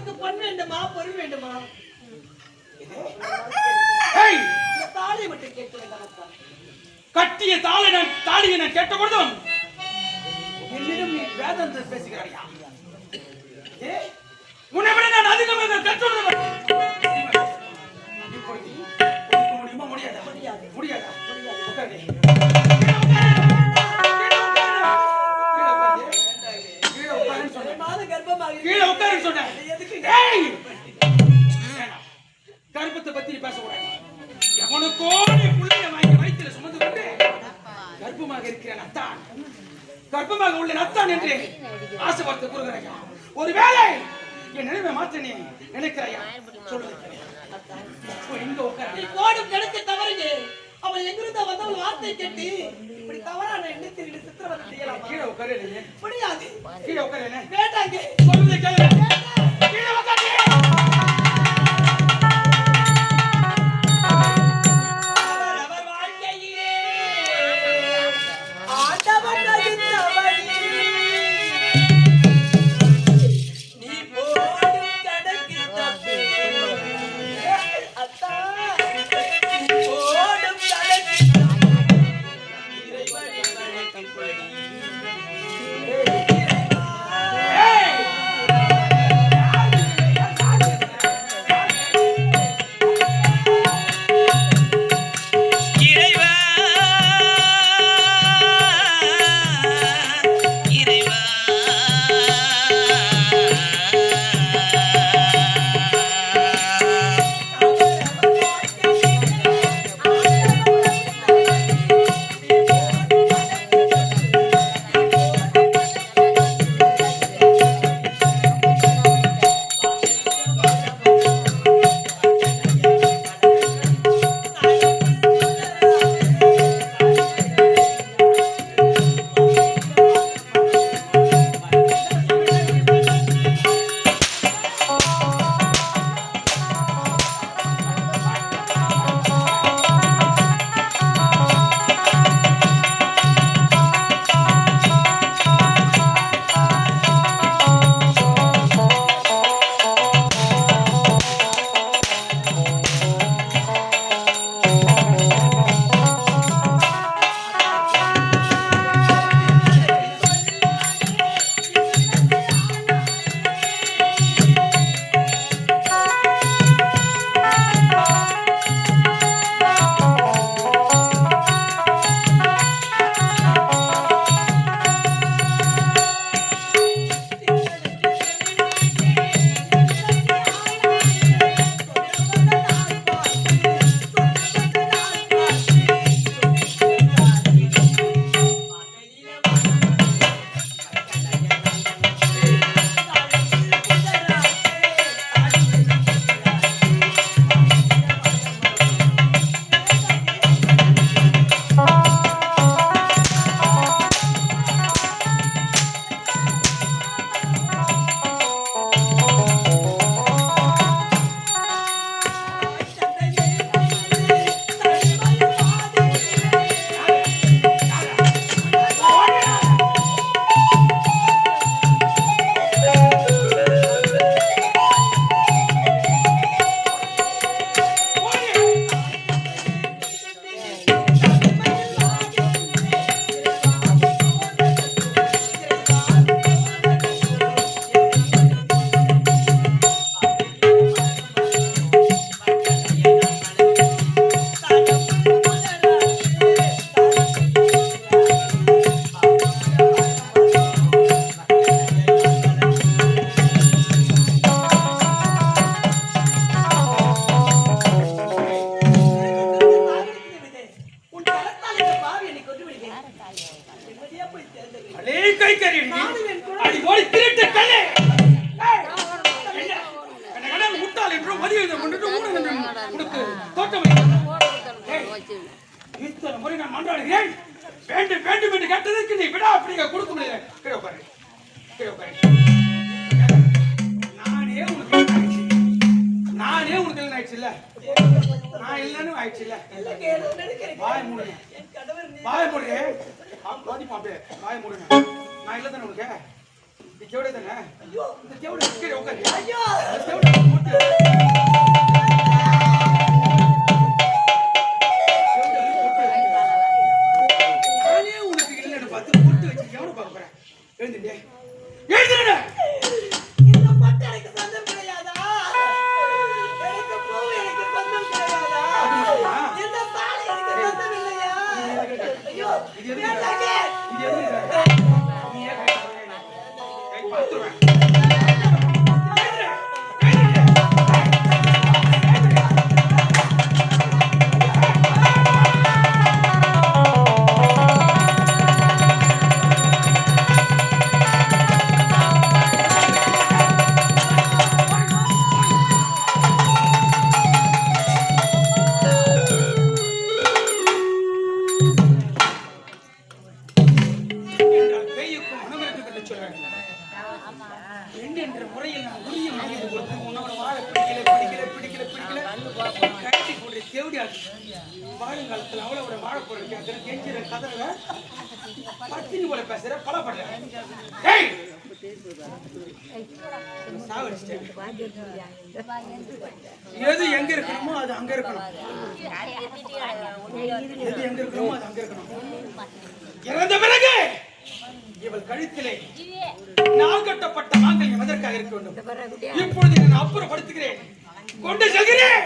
உனக்கு பொன் வேண்டுமா பொருள் வேண்டுமா? தாலியை மட்டும் கேட்கிறேன். கட்டிய தாலியை நான் கேட்ட பொழுதும் என்னிடம் நீ வேதாந்த பேசுகிறாயா? உன்னை விட நான் அதிகமாக கற்றுள்ளவன். முடியுமா? முடியாதா? முடியாதா? கீழே உட்காரு சொன்னேன். கர்ப்பத்தை பத்தி பேசக்கூடாது. எவனுக்கோ நீ புள்ளைய வாங்கி வயிற்றுல சுமந்து கொண்டு கர்ப்பமாக இருக்கிற நத்தான், கர்ப்பமாக உள்ள நத்தான் என்று ஆசைப்பட்டு கூறுகிறாயா? ஒருவேளை என் நினைவை மாற்ற நீ நினைக்கிறாயா? சொல்லுங்க. எங்க உட்கார்? நீ போடும் கணக்கு தவறுங்க. அவள் எங்கிருந்த வந்தவள் வார்த்தை கேட்டு இப்படி தவறான எண்ணத்தில் சித்திரவதை செய்யலாம். கீழே உட்காரு. முடியாது. கீழே உட்காரு. வேண்டாங்க. சொல்லுங்க கேளு. கீழே உட்காரு. இத்தனை முறை நான் மன்றாடுகிறேன். வேண்டும் வேண்டும் என்று கேட்டதற்கு நீ விடா அப்படிங்க கொடுக்க முடியல. கீழே உட்காரு, கீழே உட்காரு. நானே உனக்கு இல்லை ஆயிடுச்சு இல்ல, நான் இல்லைன்னு ஆயிடுச்சு இல்ல. வாய மூடுங்க, வாய மூடுங்க, வாய மூடுங்க. நான் இல்லை தானே உனக்கு? இந்த செவடே தானே? இந்த செவடே கீழே உட்காரு. வாங்கிட்டு கொடுத்து உன்னோட வாழை பிடிக்கல கட்டி போட்டு தேவடியாது வாழுங்காலத்தில் அவ்வளோ வாழைப்போட கேட்கிற கெஞ்சிற கதற பத்தினி போல பேசுற பலப்படுற எது எங்க இருக்கணுமோ அது அங்க இருக்கணும். எது எங்க இருக்கணுமோ அது அங்க இருக்கணும். இறந்த பிறகு இவள் கழுத்திலே நாள் கட்டப்பட்ட மாங்கல்யம் எதற்காக இருக்க வேண்டும்? இப்பொழுது நான் அப்புறப்படுத்துகிறேன், கொண்டு செல்கிறேன்.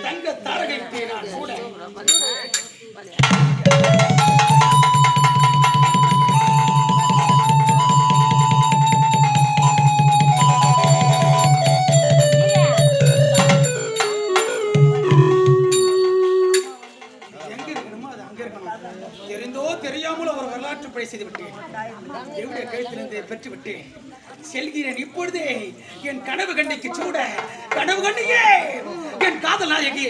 தங்க தாரகைக்கு நான் கூட தெரிந்தோ தெரியாமல் ஒரு வரலாற்று பழி செய்து விட்டேன். என்னுடைய கழுத்திலிருந்து பெற்று விட்டேன். செல்கிறேன் இப்பொழுதே என் கனவு கண்ணிக்கு சூட. கனவு கண்ணியே என் காதல் நாயகி.